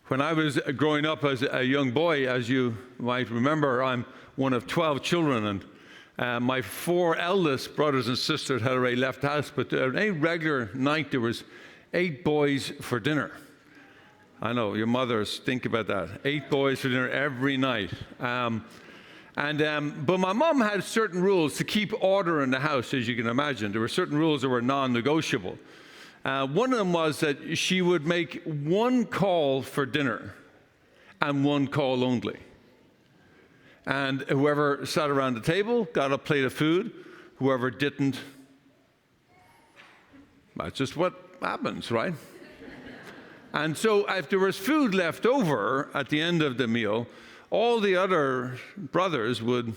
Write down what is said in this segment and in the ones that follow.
When I was growing up as a young boy, as you might remember, I'm one of 12 children, and my 4 eldest brothers and sisters had already left the house, but on a regular night there was 8 boys for dinner. I know, your mothers, think about that. 8 boys for dinner every night. But my mom had certain rules to keep order in the house, as you can imagine. There were certain rules that were non-negotiable. One of them was that she would make 1 call for dinner and 1 call only. And whoever sat around the table got a plate of food. Whoever didn't, that's just what happens, right? And so if there was food left over at the end of the meal, all the other brothers would,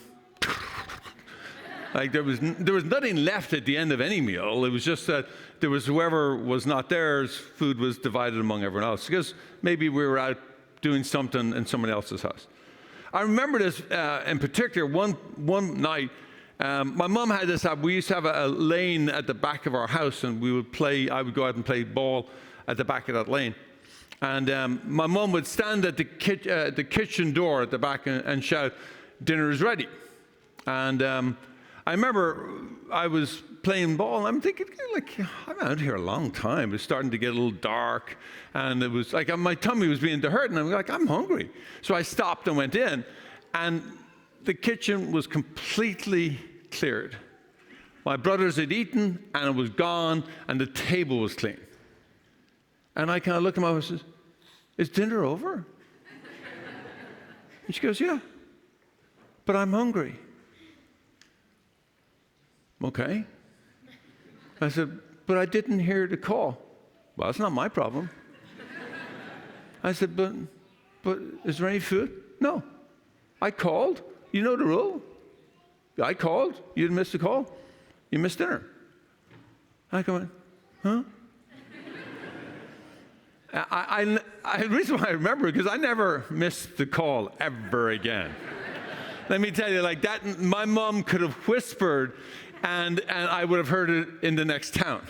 like there was nothing left at the end of any meal. It was just that there was whoever was not theirs, food was divided among everyone else, because maybe we were out doing something in someone else's house. I remember this in particular, one night, my mom had this habit. We used to have a lane at the back of our house, and I would go out and play ball at the back of that lane. And my mom would stand at the kitchen door at the back and shout, "Dinner is ready." And I remember I was playing ball, and I'm thinking, like, I'm out here a long time. It's starting to get a little dark, and it was like my tummy was beginning to hurt, and I'm like, I'm hungry. So I stopped and went in, and the kitchen was completely cleared. My brothers had eaten, and it was gone, and the table was clean. And I kind of looked at my wife and said, "Is dinner over?" And she goes, "Yeah, but I'm hungry." Okay. I said, "But I didn't hear the call." "Well, that's not my problem." I said, but is there any food?" "No. I called. You know the rule. I called. You didn't miss the call. You missed dinner." I go, "Huh?" The reason why I remember, because I never missed the call ever again. Let me tell you, like that, my mom could have whispered, and I would have heard it in the next town.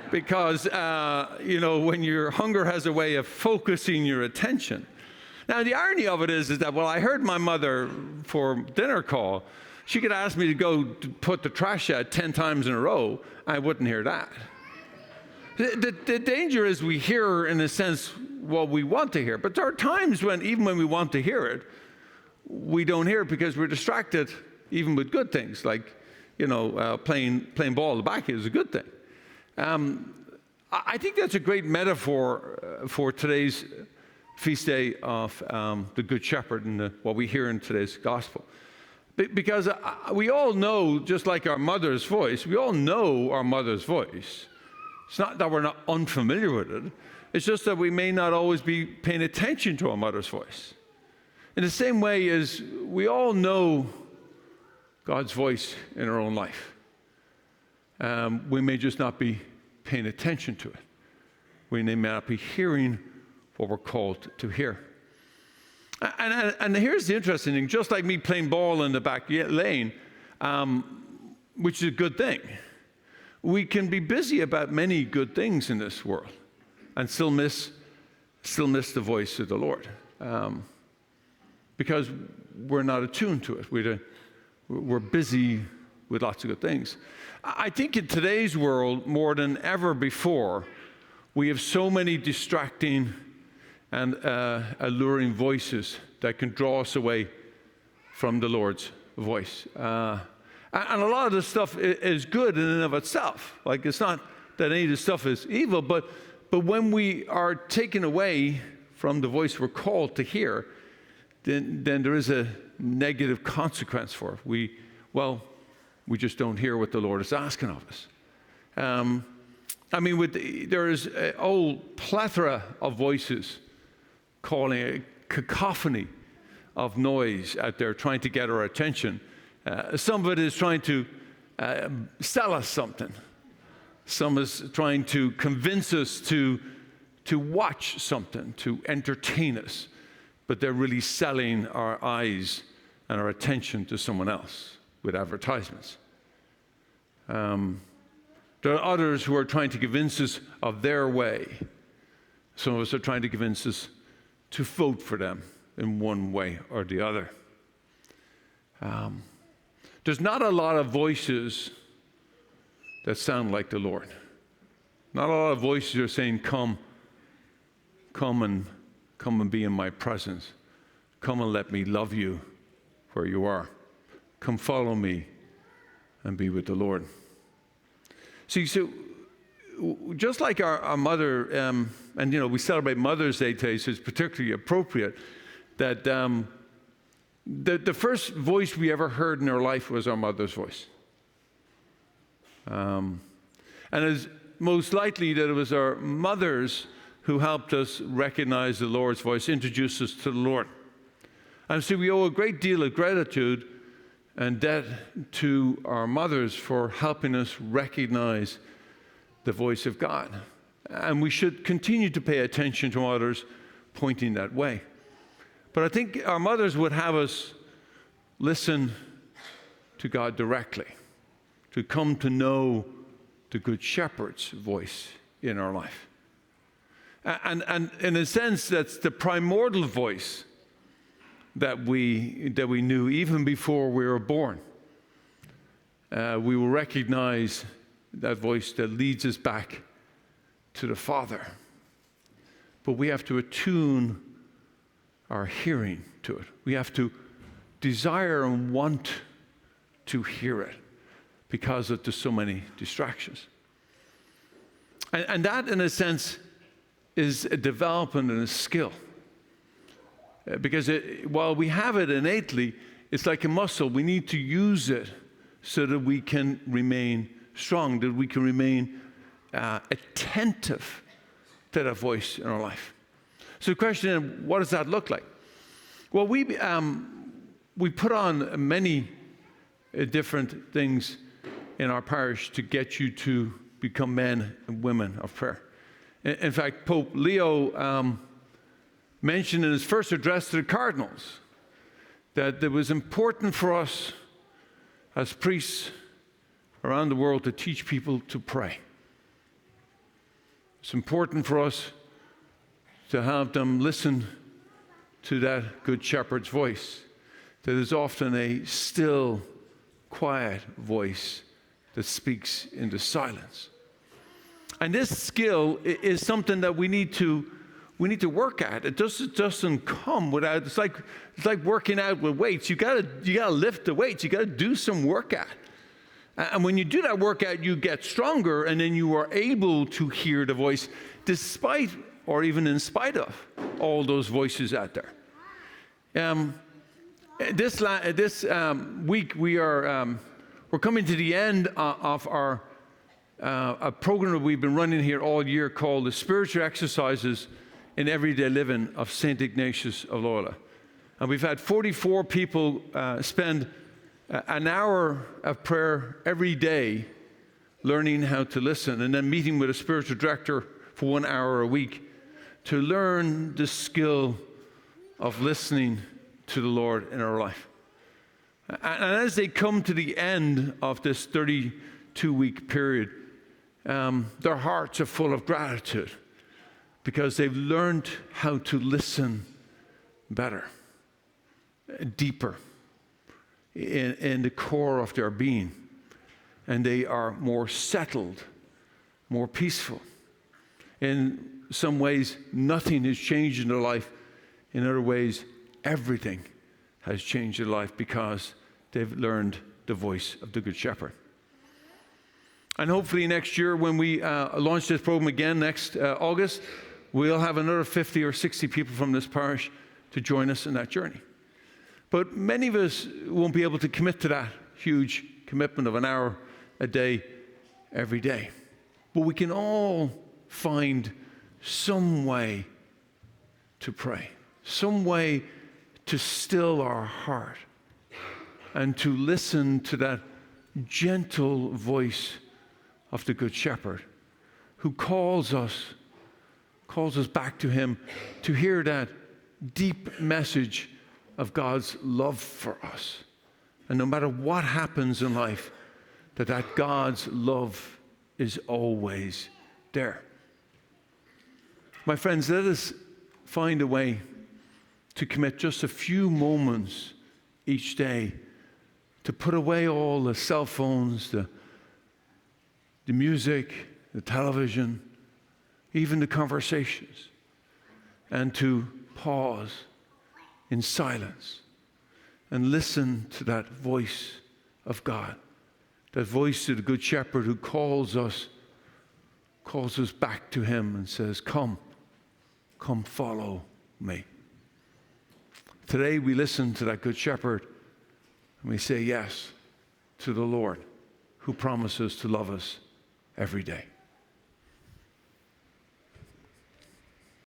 Because, when your hunger has a way of focusing your attention. Now, the irony of it is that, well, I heard my mother for dinner call. She could ask me to go to put the trash out 10 times in a row. I wouldn't hear that. The danger is we hear, in a sense, what we want to hear. But there are times when, even when we want to hear it, we don't hear it because we're distracted, even with good things, like, playing ball at the back is a good thing. I think that's a great metaphor for today's feast day of the Good Shepherd and what we hear in today's gospel. Because we all know, just like our mother's voice, we all know our mother's voice. It's not that we're not unfamiliar with it. It's just that we may not always be paying attention to our mother's voice. In the same way as we all know God's voice in our own life. We may just not be paying attention to it. We may not be hearing what we're called to hear. And here's the interesting thing. Just like me playing ball in the back lane, which is a good thing, we can be busy about many good things in this world and still miss the voice of the Lord because we're not attuned to it. We're busy with lots of good things. I think in today's world, more than ever before, we have so many distracting and alluring voices that can draw us away from the Lord's voice. And a lot of this stuff is good in and of itself. Like, it's not that any of this stuff is evil, but when we are taken away from the voice we're called to hear, then there is a negative consequence for it. We just don't hear what the Lord is asking of us. There is a whole plethora of voices calling, a cacophony of noise out there trying to get our attention. Some of it is trying to sell us something. Some is trying to convince us to watch something, to entertain us. But they're really selling our eyes and our attention to someone else with advertisements. There are others who are trying to convince us of their way. Some of us are trying to convince us to vote for them in one way or the other. There's not a lot of voices that sound like the Lord. Not a lot of voices are saying, come and be in my presence. Come and let me love you where you are. Come follow me and be with the Lord. See, so just like our mother, and we celebrate Mother's Day today, so it's particularly appropriate that the first voice we ever heard in our life was our mother's voice. And it's most likely that it was our mothers who helped us recognize the Lord's voice, introduce us to the Lord. And so we owe a great deal of gratitude and debt to our mothers for helping us recognize the voice of God. And we should continue to pay attention to others pointing that way. But I think our mothers would have us listen to God directly, to come to know the Good Shepherd's voice in our life. And in a sense, that's the primordial voice that we knew even before we were born. We will recognize that voice that leads us back to the Father. But we have to attune our hearing to it. We have to desire and want to hear it because there's so many distractions. And that, in a sense, is a development and a skill. Because while we have it innately, it's like a muscle. We need to use it so that we can remain strong, that we can remain attentive to that voice in our life. So the question is, what does that look like? Well, we put on many different things in our parish to get you to become men and women of prayer. In fact, Pope Leo mentioned in his first address to the cardinals that it was important for us as priests around the world to teach people to pray. It's important for us to have them listen to that Good Shepherd's voice, that is often a still, quiet voice that speaks in the silence. And this skill is something that we need to work at. It doesn't come without. It's like working out with weights. You gotta lift the weights. You gotta do some workout. And when you do that workout, you get stronger, and then you are able to hear the voice, despite or even in spite of all those voices out there. This week we're coming to the end of our a program that we've been running here all year called the Spiritual Exercises in Everyday Living of St. Ignatius of Loyola. And we've had 44 people spend an hour of prayer every day learning how to listen, and then meeting with a spiritual director for 1 hour a week to learn the skill of listening to the Lord in our life. And as they come to the end of this 32-week period, their hearts are full of gratitude because they've learned how to listen better, deeper, in the core of their being. And they are more settled, more peaceful. In some ways, nothing has changed in their life. In other ways, everything has changed their life because they've learned the voice of the Good Shepherd. And hopefully next year, when we launch this program again next August, we'll have another 50 or 60 people from this parish to join us in that journey. But many of us won't be able to commit to that huge commitment of an hour a day, every day. But we can all find some way to pray, some way to still our heart and to listen to that gentle voice of the Good Shepherd who calls us back to him to hear that deep message of God's love for us. And no matter what happens in life, that God's love is always there. My friends, let us find a way to commit just a few moments each day to put away all the cell phones, the music, the television, even the conversations, and to pause in silence and listen to that voice of God, that voice of the Good Shepherd who calls us back to him and says, come follow me. Today we listen to that Good Shepherd and we say yes to the Lord who promises to love us every day.